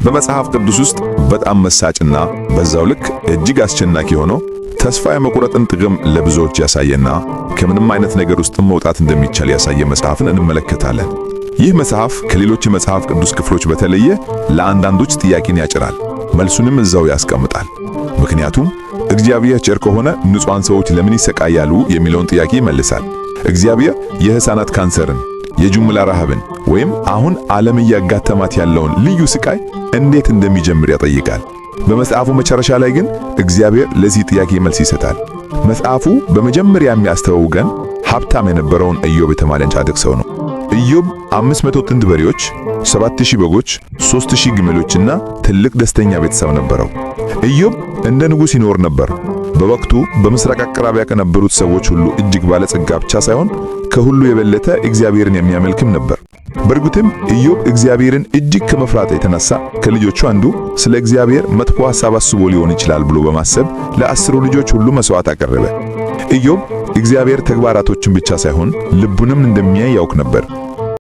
በመጽሐፍ ቅዱስ ውስጥ በጣም መሳጭና በዛው ልክ እጅግ አስጨናቂ ሆኖ ተስፋ የመቁረጥን ጥቅም ለብዙዎች ያሳየና ከምንም አይነት ነገር ውስጥ መውጣት እንደሚቻል ያሳየ መጽሐፍን እንመለከታለን። ይህ መጽሐፍ ከሌሎች የመጽሐፍ ቅዱስ ክፍሎች በተለየ ለአንዳንዶች ጥያቄን ያጭራል፣ መልሱንም እዛው ያስቀምጣል። ምክንያቱም እግዚአብሔር ቸር ከሆነ ንጹሃን ሰዎች ለምን ይሰቃያሉ የሚለውን ጥያቄ ይመልሳል። እግዚአብሔር የሕፃናት ካንሰርን፣ የጅምላ ረሃብን ወይም አሁን ዓለም እያጋጠማት ያለውን ልዩ ስቃይ እንዴት እንደሚጀምር ያጠይቃል። በመጽሐፉ መጨረሻ ላይ ግን እግዚአብሔር ለዚህ ጥያቄ መልስ ይሰጣል። መጽሐፉ በመጀመሪያ የሚያስተዋውቀን ሀብታም የነበረውን ኢዮብ የተባለ ጻድቅ ሰው ነው። ኢዮብ 500 ጥንድ በሬዎች፣ 7000 በጎች፣ 3000 ግመሎችና ትልቅ ደስተኛ ቤተሰብ ነበረው። ኢዮብ እንደ ንጉሥ ይኖር ነበር። በወቅቱ በምስራቅ አቅራቢያ ከነበሩት ሰዎች ሁሉ እጅግ ባለጸጋ ብቻ ሳይሆን ከሁሉ የበለጠ እግዚአብሔርን የሚያመልክም ነበር። በእርግጥም ኢዮብ እግዚአብሔርን እጅግ ከመፍራት የተነሳ ከልጆቹ አንዱ ስለ እግዚአብሔር መጥፎ ሐሳብ አስቦ ሊሆን ይችላል ብሎ በማሰብ ለ10 ልጆች ሁሉ መስዋዕት አቀረበ። ኢዮብ እግዚአብሔር ተግባራቶችን ብቻ ሳይሆን ልቡንም እንደሚያይ ያውቅ ነበር።